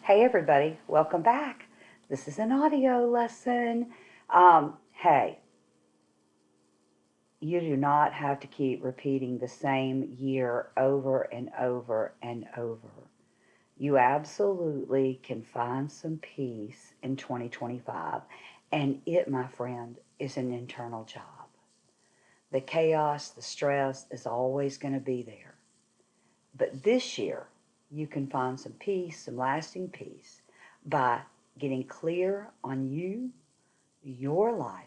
Hey everybody, welcome back. This is an audio lesson. Hey, you do not have to keep repeating the same year over and over and over. You absolutely can find some peace in 2025, and it, my friend, is an internal job. The chaos, the stress is always going to be there. But this year, you can find some peace, some lasting peace, by getting clear on you, your life,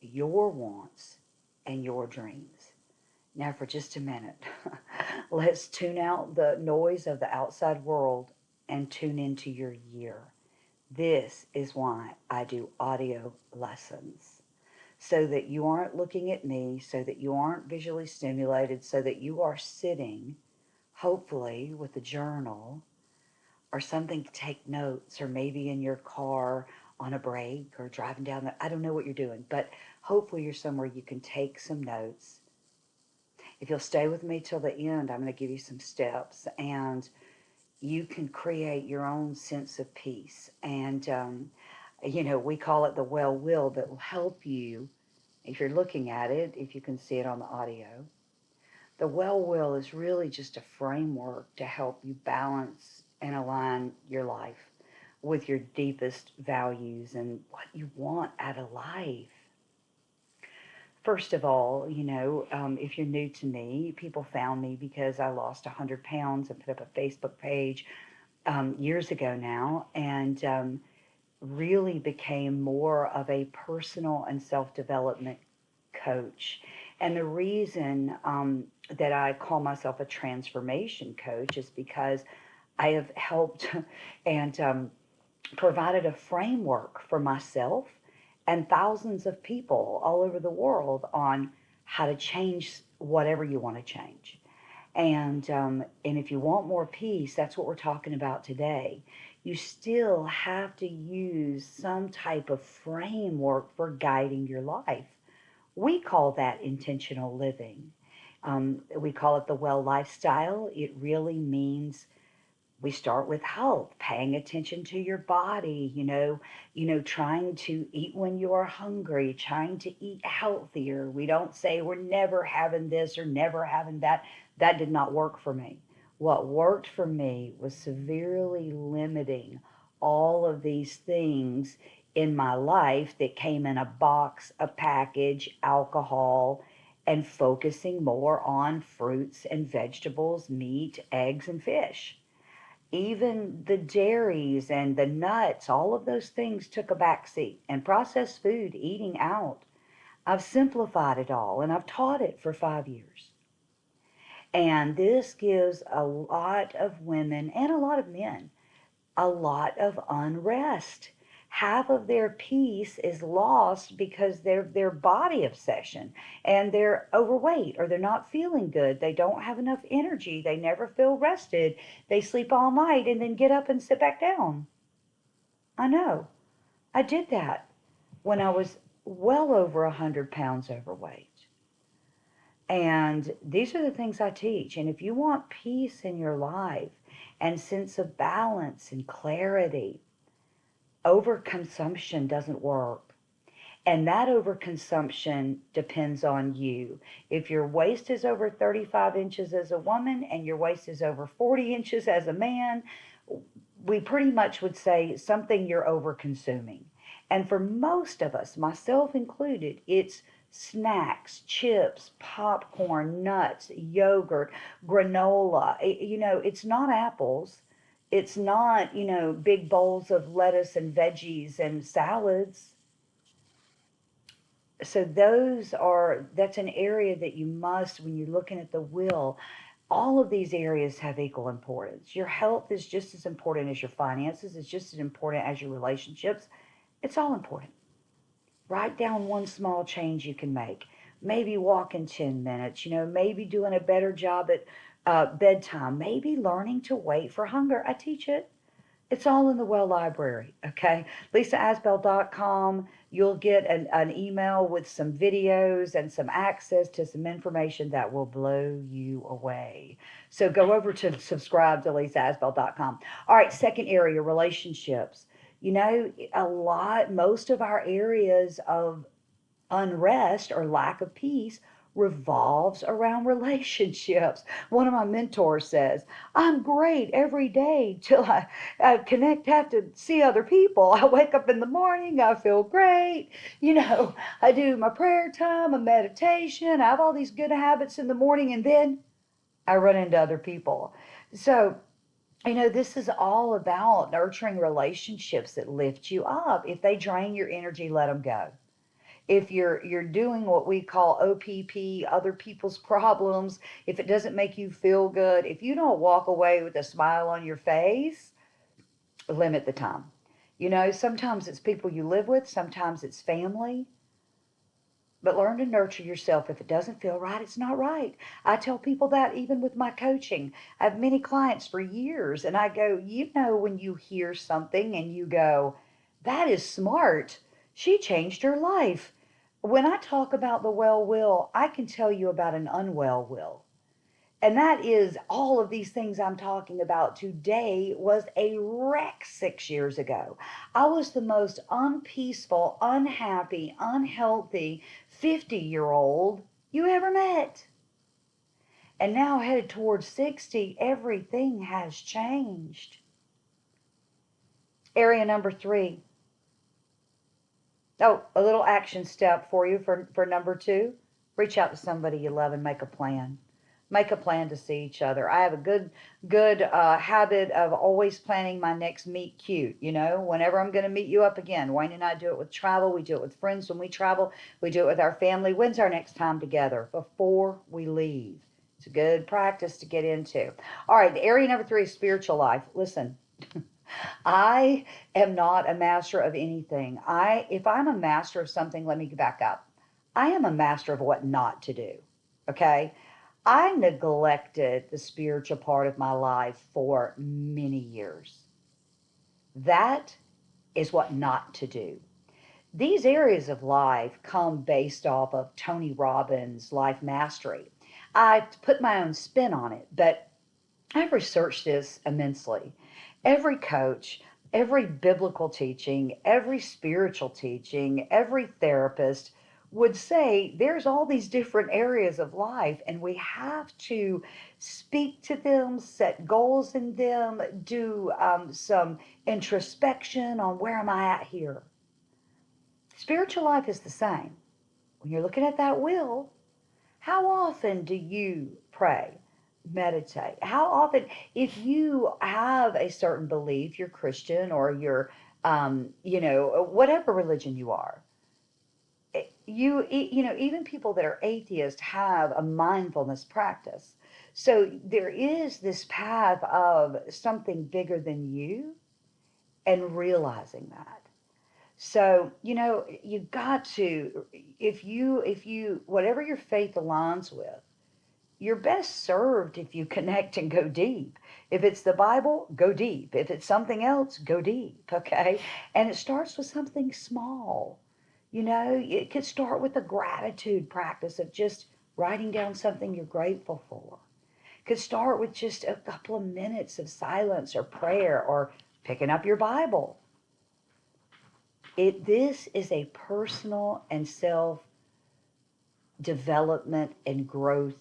your wants, and your dreams. Now, for just a minute, let's tune out the noise of the outside world and tune into your year. This is why I do audio lessons. So that you aren't looking at me, so that you aren't visually stimulated, so that you are sitting, hopefully, with a journal or something to take notes, or maybe in your car on a break or driving down the, I don't know what you're doing, but hopefully you're somewhere you can take some notes. If you'll stay with me till the end, I'm going to give you some steps, and you can create your own sense of peace. And, we call it the well will that will help you. If you're looking at it, if you can see it on the audio, the well will is really just a framework to help you balance and align your life with your deepest values and what you want out of life. First of all, if you're new to me, people found me because I lost 100 pounds and put up a Facebook page years ago now, and really became more of a personal and self development coach. And the reason that I call myself a transformation coach is because I have helped and provided a framework for myself and thousands of people all over the world on how to change whatever you want to change. And if you want more peace, that's what we're talking about today. You still have to use some type of framework for guiding your life. We call that intentional living. We call it the well lifestyle. It really means we start with health, paying attention to your body, trying to eat when you are hungry, trying to eat healthier. We don't say we're never having this or never having that. That did not work for me. What worked for me was severely limiting all of these things in my life that came in a box, a package, alcohol, and focusing more on fruits and vegetables, meat, eggs, and fish. Even the dairies and the nuts, all of those things took a back seat. And processed food, eating out, I've simplified it all and I've taught it for 5 years. And this gives a lot of women and a lot of men a lot of unrest. Half of their peace is lost because their body obsession, and they're overweight, or they're not feeling good. They don't have enough energy. They never feel rested. They sleep all night and then get up and sit back down. I know. I did that when I was well over 100 pounds overweight. And these are the things I teach. And if you want peace in your life and sense of balance and clarity, overconsumption doesn't work. And that overconsumption depends on you. If your waist is over 35 inches as a woman and your waist is over 40 inches as a man, we pretty much would say something you're over consuming. And for most of us, myself included, it's snacks, chips, popcorn, nuts, yogurt, granola. It's not apples. It's not, big bowls of lettuce and veggies and salads. So that's an area that you must, when you're looking at the will, all of these areas have equal importance. Your health is just as important as your finances. It's just as important as your relationships. It's all important. Write down one small change you can make. Maybe walking 10 minutes, maybe doing a better job at bedtime, maybe learning to wait for hunger. I teach it. It's all in the Well Library, okay? LisaAsbell.com. You'll get an email with some videos and some access to some information that will blow you away. So go over to subscribe to LisaAsbell.com. All right, second area, relationships. Most of our areas of unrest or lack of peace revolves around relationships. One of my mentors says, I'm great every day till have to see other people. I wake up in the morning, I feel great. I do my prayer time, a meditation, I have all these good habits in the morning, and then I run into other people. So, this is all about nurturing relationships that lift you up. If they drain your energy, let them go. If you're doing what we call OPP, other people's problems, if it doesn't make you feel good, if you don't walk away with a smile on your face, limit the time. Sometimes it's people you live with, sometimes it's family, but learn to nurture yourself. If it doesn't feel right, it's not right. I tell people that even with my coaching. I have many clients for years, and I go, when you hear something and you go, that is smart. She changed her life. When I talk about the well will, I can tell you about an unwell will. And that is all of these things I'm talking about today was a wreck 6 years ago. I was the most unpeaceful, unhappy, unhealthy 50-year-old you ever met. And now headed towards 60, everything has changed. Area number 3. Oh, a little action step for you for number 2. Reach out to somebody you love and make a plan. Make a plan to see each other. I have a good habit of always planning my next meet cute. Whenever I'm going to meet you up again. Wayne and I do it with travel. We do it with friends when we travel. We do it with our family. When's our next time together? Before we leave. It's a good practice to get into. All right, area number 3 is spiritual life. Listen, I am not a master of anything. If I'm a master of something, let me back up. I am a master of what not to do. Okay? I neglected the spiritual part of my life for many years. That is what not to do. These areas of life come based off of Tony Robbins' life mastery. I put my own spin on it, but I've researched this immensely. Every coach, every biblical teaching, every spiritual teaching, every therapist would say there's all these different areas of life, and we have to speak to them, set goals in them, do some introspection on where am I at here. Spiritual life is the same. When you're looking at that will, how often do you pray? Meditate? How often, if you have a certain belief, you're Christian or you're, whatever religion you are, even people that are atheists have a mindfulness practice. So there is this path of something bigger than you and realizing that. So, you got to, if you, whatever your faith aligns with, you're best served if you connect and go deep. If it's the Bible, go deep. If it's something else, go deep, okay? And it starts with something small. It could start with a gratitude practice of just writing down something you're grateful for. It could start with just a couple of minutes of silence or prayer or picking up your Bible. This is a personal and self development and growth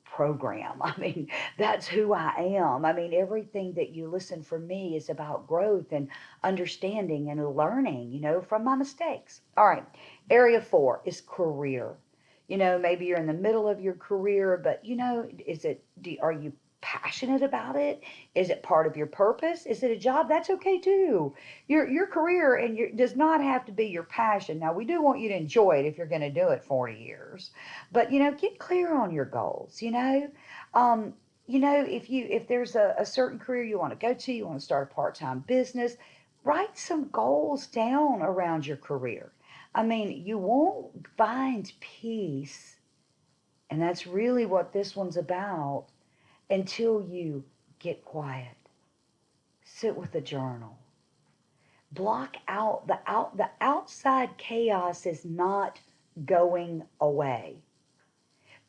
program. I mean, that's who I am. I mean, everything that you listen from me is about growth and understanding and learning, from my mistakes. All right. Area 4 is career. Maybe you're in the middle of your career, but are you passionate about it? Is it part of your purpose? Is it a job? That's okay too. Your career does not have to be your passion. Now, we do want you to enjoy it if you're going to do it 40 years. But get clear on your goals, if there's a certain career you want to go to, you want to start a part-time business, write some goals down around your career. I mean, you won't find peace, and that's really what this one's about, until you get quiet, sit with a journal. Block out the outside chaos is not going away.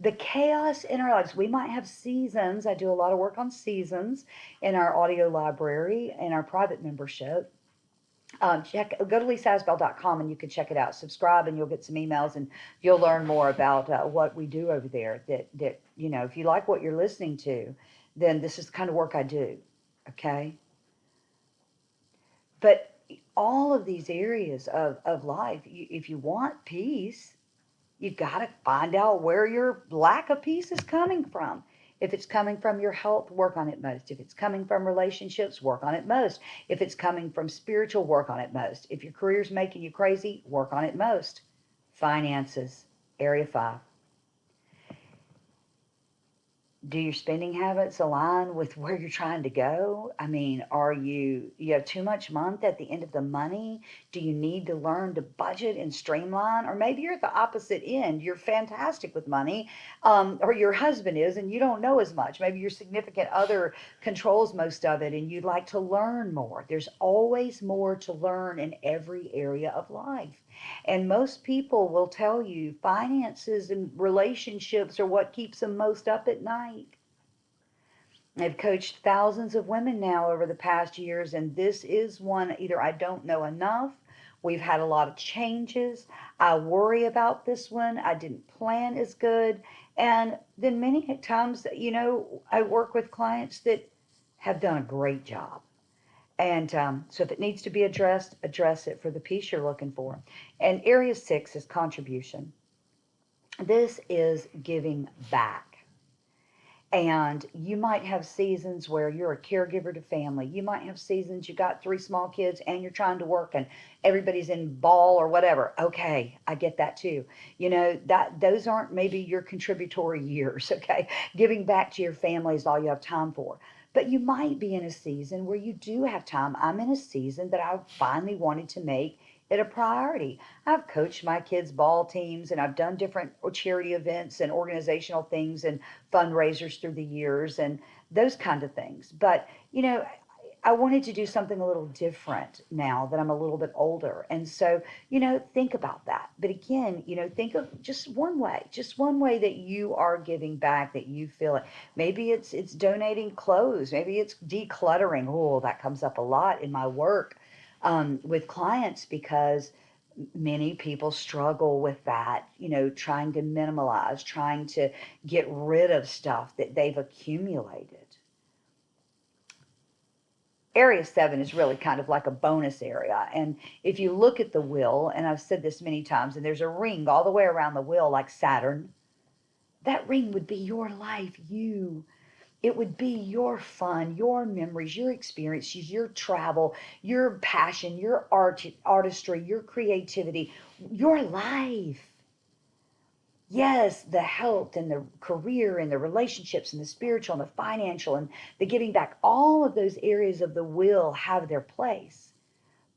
The chaos in our lives, we might have seasons. I do a lot of work on seasons in our audio library and our private membership. Go to lisaasbell.com and you can check it out. Subscribe and you'll get some emails and you'll learn more about what we do over there. That if you like what you're listening to, then this is the kind of work I do. Okay. But all of these areas of life, if you want peace, you've got to find out where your lack of peace is coming from. If it's coming from your health, work on it most. If it's coming from relationships, work on it most. If it's coming from spiritual, work on it most. If your career's making you crazy, work on it most. Finances, area 5. Do your spending habits align with where you're trying to go? I mean, you have too much month at the end of the money? Do you need to learn to budget and streamline? Or maybe you're at the opposite end. You're fantastic with money, or your husband is, and you don't know as much. Maybe your significant other controls most of it, and you'd like to learn more. There's always more to learn in every area of life. And most people will tell you finances and relationships are what keeps them most up at night. I've coached thousands of women now over the past years, and this is one either I don't know enough, we've had a lot of changes, I worry about this one, I didn't plan as good, and then many times, I work with clients that have done a great job. And so if it needs to be addressed, address it for the piece you're looking for. And area 6 is contribution. This is giving back. And you might have seasons where you're a caregiver to family. You might have seasons you got 3 small kids and you're trying to work and everybody's in ball or whatever. Okay, I get that too. Those aren't maybe your contributory years, okay? Giving back to your family is all you have time for. But you might be in a season where you do have time. I'm in a season that I finally wanted to make it a priority. I've coached my kids' ball teams and I've done different charity events and organizational things and fundraisers through the years and those kind of things. But, I wanted to do something a little different now that I'm a little bit older. And so, think about that. But again, think of just one way that you are giving back, that you feel it. Maybe it's donating clothes. Maybe it's decluttering. Oh, that comes up a lot in my work with clients because many people struggle with that, trying to minimalize, trying to get rid of stuff that they've accumulated. Area 7 is really kind of like a bonus area. And if you look at the wheel, and I've said this many times, and there's a ring all the way around the wheel like Saturn, that ring would be your life, you. It would be your fun, your memories, your experiences, your travel, your passion, your artistry, your creativity, your life. Yes, the health and the career and the relationships and the spiritual and the financial and the giving back, all of those areas of the will have their place.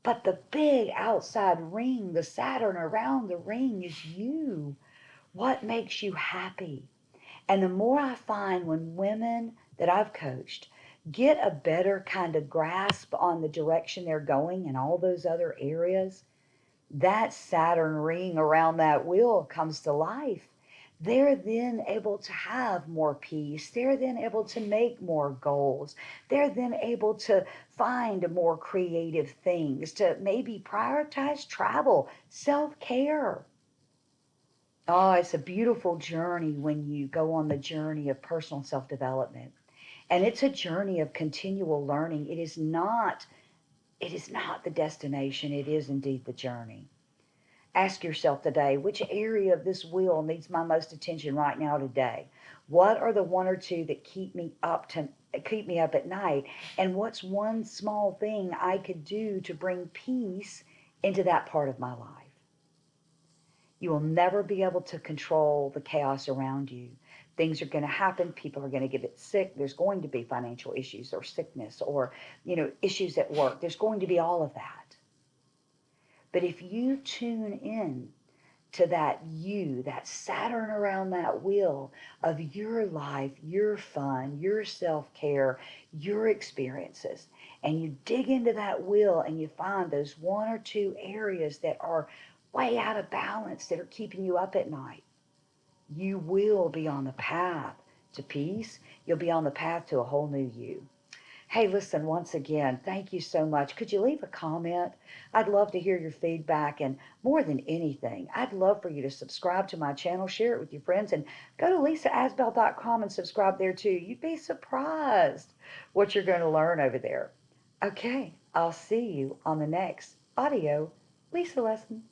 But the big outside ring, the Saturn around the ring is you. What makes you happy? And the more I find when women that I've coached get a better kind of grasp on the direction they're going in all those other areas, that Saturn ring around that wheel comes to life. They're then able to have more peace. They're then able to make more goals. They're then able to find more creative things, to maybe prioritize travel, self-care. Oh, it's a beautiful journey when you go on the journey of personal self-development. And it's a journey of continual learning. It is not the destination, it is indeed the journey. Ask yourself today, which area of this wheel needs my most attention right now today? What are the one or two that keep me up at night? And what's one small thing I could do to bring peace into that part of my life? You will never be able to control the chaos around you. Things are going to happen. People are going to get sick. There's going to be financial issues or sickness or, issues at work. There's going to be all of that. But if you tune in to that that Saturn around that wheel of your life, your fun, your self care, your experiences. And you dig into that wheel and you find those one or two areas that are way out of balance that are keeping you up at night. You will be on the path to peace. You'll be on the path to a whole new you. Hey, listen, once again, thank you so much. Could you leave a comment? I'd love to hear your feedback. And more than anything, I'd love for you to subscribe to my channel, share it with your friends, and go to lisaasbell.com and subscribe there too. You'd be surprised what you're going to learn over there. Okay, I'll see you on the next audio Lisa lesson.